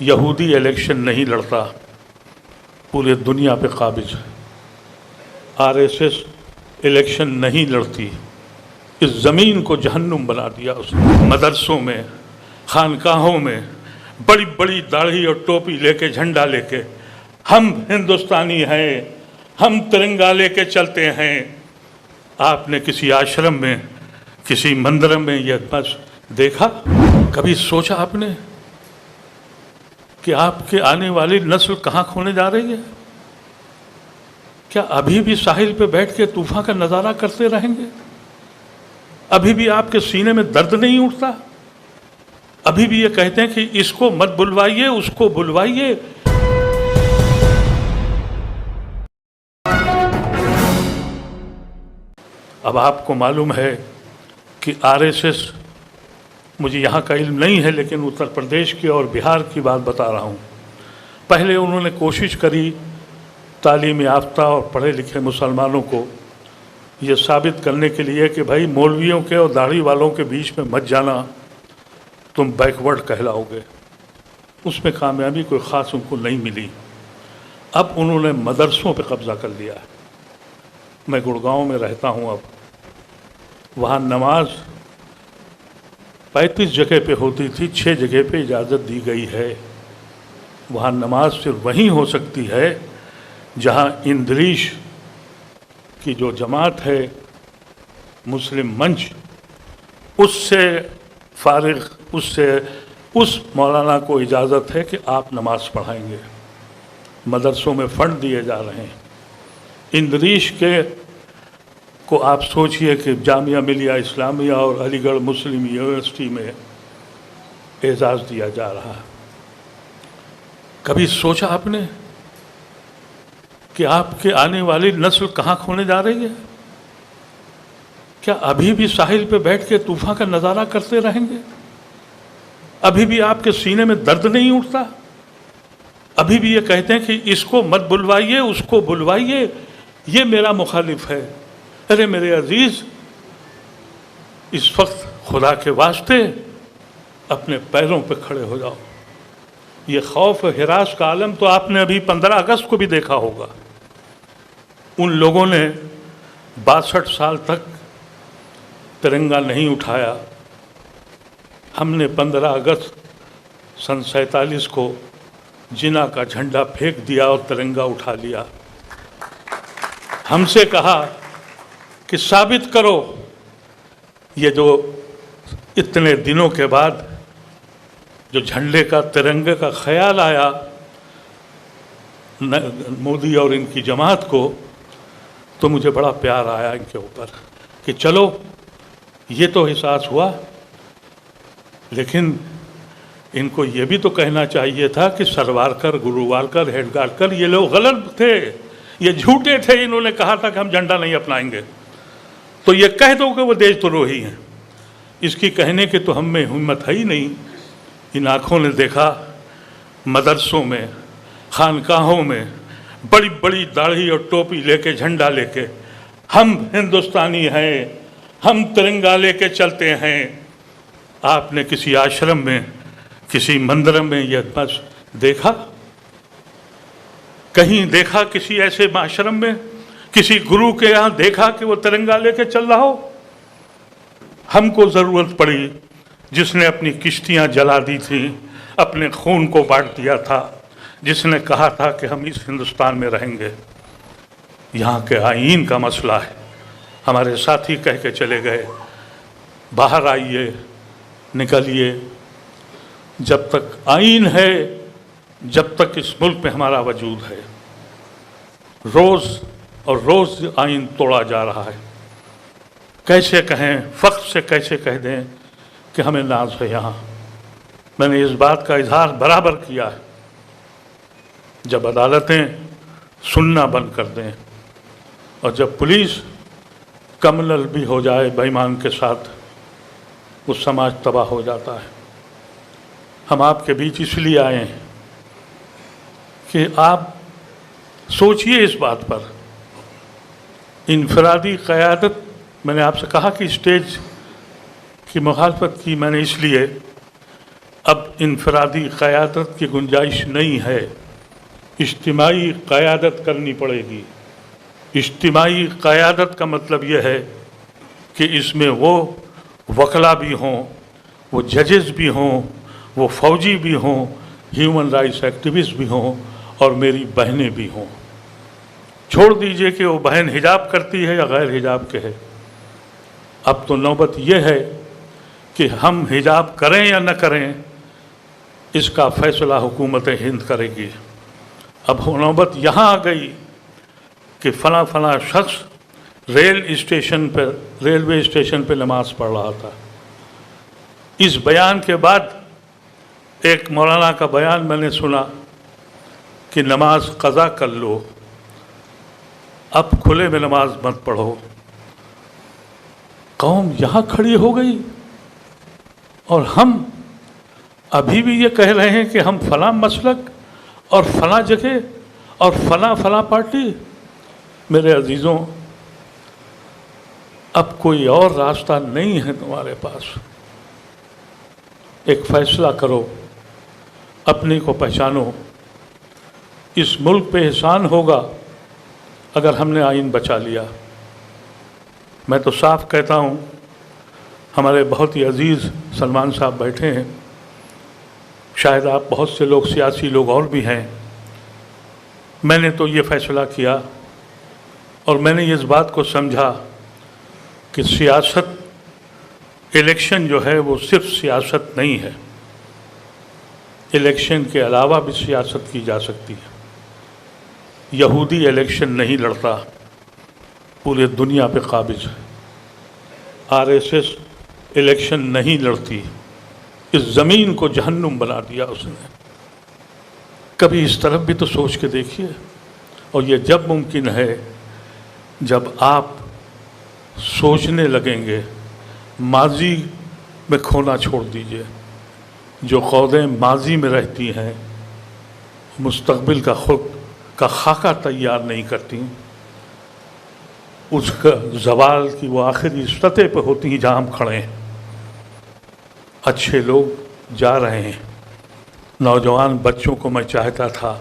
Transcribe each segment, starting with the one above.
یہودی الیکشن نہیں لڑتا، پورے دنیا پہ قابض ہے۔ RSS الیکشن نہیں لڑتی، اس زمین کو جہنم بنا دیا اس نے۔ مدرسوں میں، خانقاہوں میں بڑی بڑی داڑھی اور ٹوپی لے کے، جھنڈا لے کے، ہم ہندوستانی ہیں، ہم ترنگا لے کے چلتے ہیں۔ آپ نے کسی آشرم میں، کسی مندر میں یہ بس دیکھا؟ کبھی سوچا آپ نے کہ آپ کے آنے والی نسل کہاں کھونے جا رہی ہے؟ کیا ابھی بھی ساحل پہ بیٹھ کے طوفان کا نظارہ کرتے رہیں گے؟ ابھی بھی آپ کے سینے میں درد نہیں اٹھتا؟ ابھی بھی یہ کہتے ہیں کہ اس کو مت بلوائیے، اس کو بلوائیے۔ اب آپ کو معلوم ہے کہ RSS، مجھے یہاں کا علم نہیں ہے لیکن اتر پردیش کی اور بہار کی بات بتا رہا ہوں، پہلے انہوں نے کوشش کری تعلیم یافتہ اور پڑھے لکھے مسلمانوں کو یہ ثابت کرنے کے لیے کہ بھائی مولویوں کے اور داڑھی والوں کے بیچ میں مت جانا، تم بیکورڈ کہلاؤ گے۔ اس میں کامیابی کوئی خاص ان کو نہیں ملی۔ اب انہوں نے مدرسوں پہ قبضہ کر لیا ہے۔ میں گڑگاؤں میں رہتا ہوں، اب وہاں نماز 35 جگہ پہ ہوتی تھی، 6 جگہ پہ اجازت دی گئی ہے۔ وہاں نماز صرف وہیں ہو سکتی ہے جہاں اندریش کی جو جماعت ہے مسلم منچ، اس سے فارغ، اس مولانا کو اجازت ہے کہ آپ نماز پڑھائیں گے۔ مدرسوں میں فنڈ دیے جا رہے ہیں۔ اندریش کے کو آپ سوچئے کہ جامعہ ملیہ اسلامیہ اور علی گڑھ مسلم یونیورسٹی میں اعزاز دیا جا رہا ہے۔ کبھی سوچا آپ نے کہ آپ کے آنے والی نسل کہاں کھونے جا رہی ہے؟ کیا ابھی بھی ساحل پہ بیٹھ کے طوفان کا نظارہ کرتے رہیں گے؟ ابھی بھی آپ کے سینے میں درد نہیں اٹھتا؟ ابھی بھی یہ کہتے ہیں کہ اس کو مت بلوائیے، اس کو بلوائیے، یہ میرا مخالف ہے۔ ارے میرے عزیز، اس وقت خدا کے واسطے اپنے پیروں پہ کھڑے ہو جاؤ۔ یہ خوف و ہراس کا عالم تو آپ نے ابھی 15 اگست کو بھی دیکھا ہوگا۔ ان لوگوں نے 62 سال تک ترنگا نہیں اٹھایا۔ ہم نے 15 اگست سن 47 کو جنا کا جھنڈا پھینک دیا اور ترنگا اٹھا لیا۔ ہم سے کہا کہ ثابت کرو۔ یہ جو اتنے دنوں کے بعد جو جھنڈے کا، ترنگے کا خیال آیا مودی اور ان کی جماعت کو، تو مجھے بڑا پیار آیا ان کے اوپر کہ چلو یہ تو احساس ہوا، لیکن ان کو یہ بھی تو کہنا چاہیے تھا کہ سروارکر، گرووالکر، ہیڈگارکر یہ لوگ غلط تھے، یہ جھوٹے تھے۔ انہوں نے کہا تھا کہ ہم جھنڈا نہیں اپنائیں گے، تو یہ کہہ دو کہ وہ دیش دروہی ہیں۔ اس کی کہنے کے تو ہم میں ہمت ہے ہی نہیں۔ ان آنکھوں نے دیکھا مدرسوں میں، خانقاہوں میں بڑی بڑی داڑھی اور ٹوپی لے کے، جھنڈا لے کے، ہم ہندوستانی ہیں، ہم ترنگا لے کے چلتے ہیں۔ آپ نے کسی آشرم میں، کسی مندر میں یہ بس دیکھا؟ کہیں دیکھا کسی ایسے آشرم میں، کسی گرو کے یہاں دیکھا کہ وہ ترنگا لے کے چل رہا ہو؟ ہم کو ضرورت پڑی، جس نے اپنی کشتیاں جلا دی تھیں، اپنے خون کو بانٹ دیا تھا، جس نے کہا تھا کہ ہم اس ہندوستان میں رہیں گے۔ یہاں کے آئین کا مسئلہ ہے۔ ہمارے ساتھی کہہ کے چلے گئے، باہر آئیے، نکلیے۔ جب تک آئین ہے، جب تک اس ملک میں ہمارا وجود ہے، روز اور روز آئین توڑا جا رہا ہے۔ کیسے کہیں، فخر سے کیسے کہہ دیں کہ ہمیں ناز ہے یہاں؟ میں نے اس بات کا اظہار برابر کیا ہے۔ جب عدالتیں سننا بند کر دیں اور جب پولیس کمنل بھی ہو جائے بے ایمان کے ساتھ، وہ سماج تباہ ہو جاتا ہے۔ ہم آپ کے بیچ اس لیے آئے ہیں کہ آپ سوچئے اس بات پر۔ انفرادی قیادت، میں نے آپ سے کہا کہ اسٹیج کی مخالفت کی میں نے اس لیے اب انفرادی قیادت کی گنجائش نہیں ہے، اجتماعی قیادت کرنی پڑے گی۔ اجتماعی قیادت کا مطلب یہ ہے کہ اس میں وہ وکلاء بھی ہوں، وہ ججز بھی ہوں، وہ فوجی بھی ہوں، ہیومن رائٹس ایکٹیوسٹ بھی ہوں، اور میری بہنیں بھی ہوں۔ چھوڑ دیجئے کہ وہ بہن حجاب کرتی ہے یا غیر حجاب کے ہے، اب تو نوبت یہ ہے کہ ہم حجاب کریں یا نہ کریں، اس کا فیصلہ حکومت ہند کرے گی۔ اب نوبت یہاں آ گئی کہ فلاں فلاں شخص ریلوے اسٹیشن پہ نماز پڑھ رہا تھا۔ اس بیان کے بعد ایک مولانا کا بیان میں نے سنا کہ نماز قضا کر لو، اب کھلے میں نماز مت پڑھو۔ قوم یہاں کھڑی ہو گئی اور ہم ابھی بھی یہ کہہ رہے ہیں کہ ہم فلاں مسلک اور فلاں جگہ اور فلاں پارٹی۔ میرے عزیزوں، اب کوئی اور راستہ نہیں ہے تمہارے پاس۔ ایک فیصلہ کرو، اپنے کو پہچانو۔ اس ملک پہ احسان ہوگا اگر ہم نے آئین بچا لیا۔ میں تو صاف کہتا ہوں، ہمارے بہت ہی عزیز سلمان صاحب بیٹھے ہیں، شاید آپ بہت سے لوگ سیاسی لوگ اور بھی ہیں، میں نے تو یہ فیصلہ کیا اور میں نے اس بات کو سمجھا کہ سیاست، الیکشن جو ہے وہ صرف سیاست نہیں ہے، الیکشن کے علاوہ بھی سیاست کی جا سکتی ہے۔ یہودی الیکشن نہیں لڑتا، پورے دنیا پہ قابض ہے۔ RSS الیکشن نہیں لڑتی، اس زمین کو جہنم بنا دیا اس نے۔ کبھی اس طرف بھی تو سوچ کے دیکھیے۔ اور یہ جب ممکن ہے جب آپ سوچنے لگیں گے۔ ماضی میں کھونا چھوڑ دیجئے۔ جو قوتیں ماضی میں رہتی ہیں مستقبل کا خود کا خاکہ تیار نہیں کرتی، اس کا زوال کی وہ آخری سطح پہ ہوتی ہیں جہاں ہم کھڑے ہیں۔ اچھے لوگ جا رہے ہیں، نوجوان بچوں کو میں چاہتا تھا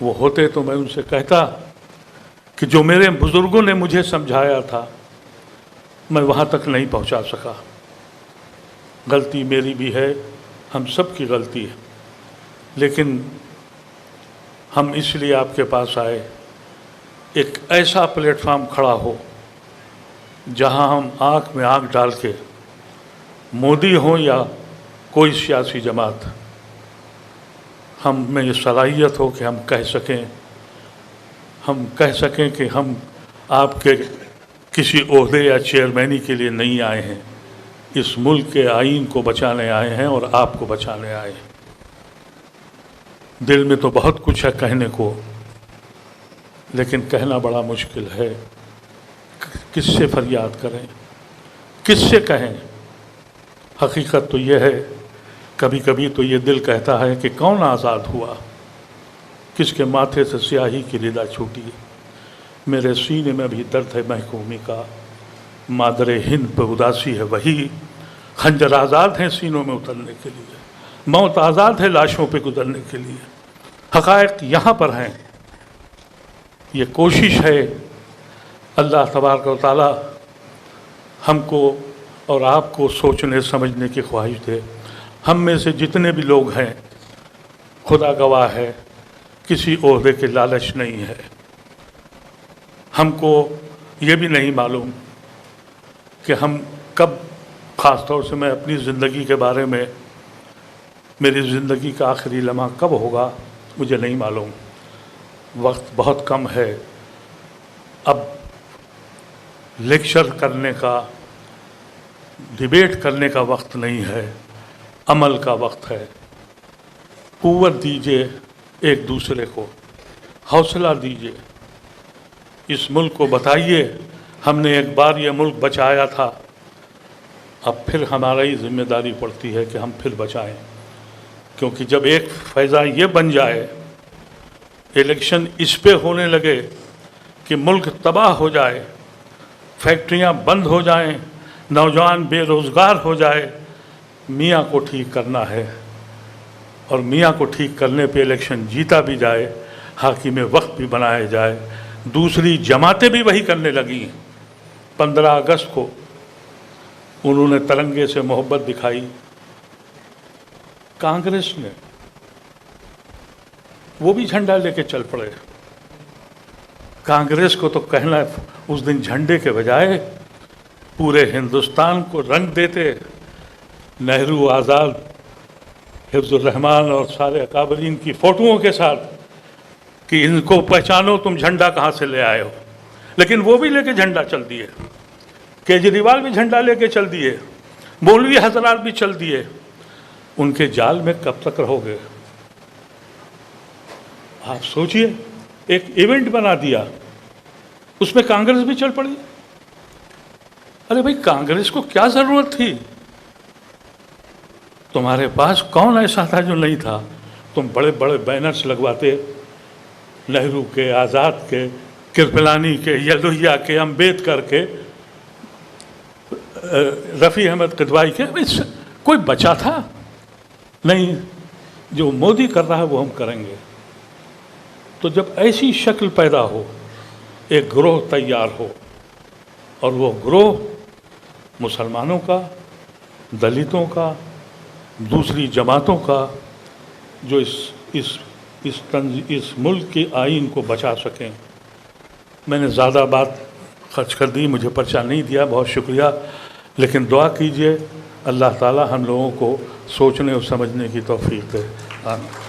وہ ہوتے تو میں ان سے کہتا کہ جو میرے بزرگوں نے مجھے سمجھایا تھا میں وہاں تک نہیں پہنچا سکا۔ غلطی میری بھی ہے، ہم سب کی غلطی ہے، لیکن ہم اس لیے آپ کے پاس آئے ایک ایسا پلیٹ فارم کھڑا ہو جہاں ہم آنکھ میں آنکھ ڈال کے، مودی ہوں یا کوئی سیاسی جماعت، ہم میں یہ صلاحیت ہو کہ ہم کہہ سکیں کہ ہم آپ کے کسی عہدے یا چیئرمینی کے لیے نہیں آئے ہیں، اس ملک کے آئین کو بچانے آئے ہیں اور آپ کو بچانے آئے ہیں۔ دل میں تو بہت کچھ ہے کہنے کو، لیکن کہنا بڑا مشکل ہے۔ کس سے فریاد کریں، کس سے کہیں؟ حقیقت تو یہ ہے، کبھی کبھی تو یہ دل کہتا ہے کہ کون آزاد ہوا، کس کے ماتھے سے سیاہی کی ردا چھوٹی۔ میرے سینے میں بھی درد ہے محکومی کا، مادر ہند پہ اداسی ہے وہی، خنجر آزاد ہیں سینوں میں اترنے کے لیے، موت آزاد ہے لاشوں پہ گزرنے کے لیے۔ حقائق یہاں پر ہیں۔ یہ کوشش ہے، اللہ تبارک و تعالی ہم کو اور آپ کو سوچنے سمجھنے کی خواہش دے۔ ہم میں سے جتنے بھی لوگ ہیں، خدا گواہ ہے، کسی عہدے کے لالچ نہیں ہے۔ ہم کو یہ بھی نہیں معلوم کہ ہم کب، خاص طور سے میں اپنی زندگی کے بارے میں، میری زندگی کا آخری لمحہ کب ہوگا مجھے نہیں معلوم۔ وقت بہت کم ہے۔ اب لیکچر کرنے کا، ڈیبیٹ کرنے کا وقت نہیں ہے، عمل کا وقت ہے۔ قوت دیجیے ایک دوسرے کو، حوصلہ دیجیے، اس ملک کو بتائیے ہم نے ایک بار یہ ملک بچایا تھا، اب پھر ہماری ذمہ داری پڑتی ہے کہ ہم پھر بچائیں۔ کیونکہ جب ایک فیضان یہ بن جائے، الیکشن اس پہ ہونے لگے کہ ملک تباہ ہو جائے، فیکٹریاں بند ہو جائیں، نوجوان بے روزگار ہو جائے، میاں کو ٹھیک کرنا ہے اور میاں کو ٹھیک کرنے پہ الیکشن جیتا بھی جائے، حاکم وقت بھی بنایا جائے۔ دوسری جماعتیں بھی وہی کرنے لگی ہیں۔ 15 اگست کو انہوں نے ترنگے سے محبت دکھائی، کانگریس نے وہ بھی جھنڈا لے کے چل پڑے۔ کانگریس کو تو کہنا اس دن جھنڈے کے بجائے پورے ہندوستان کو رنگ دیتے، نہرو، آزاد، حفظ الرحمان اور سارے اکابرین کی فوٹوؤں کے ساتھ کہ ان کو پہچانو تم جھنڈا کہاں سے لے آئے ہو۔ لیکن وہ بھی لے کے جھنڈا چل دیے، کیجریوال بھی جھنڈا لے کے چل دیے، مولوی حضرات بھی چل دیے۔ ان کے جال میں کب تک رہو گے؟ آپ سوچئے، ایک ایونٹ بنا دیا، اس میں کانگریس بھی چل پڑی۔ ارے بھائی، کانگریس کو کیا ضرورت تھی؟ تمہارے پاس کون ایسا تھا جو نہیں تھا؟ تم بڑے بڑے بینرز لگواتے، نہرو کے، آزاد کے، کرپلانی کے، یلویا کے، امبیدکر کے، رفیع احمد قدوائی کے۔ کوئی بچا تھا؟ نہیں، جو مودی کر رہا ہے وہ ہم کریں گے۔ تو جب ایسی شکل پیدا ہو، ایک گروہ تیار ہو، اور وہ گروہ مسلمانوں کا، دلتوں کا، دوسری جماعتوں کا، جو اس ملک کے آئین کو بچا سکیں۔ میں نے زیادہ بات خرچ کر دی، مجھے پرچہ نہیں دیا، بہت شکریہ، لیکن دعا کیجئے اللہ تعالی ہم لوگوں کو سوچنے اور سمجھنے کی توفیق دے۔ آمین۔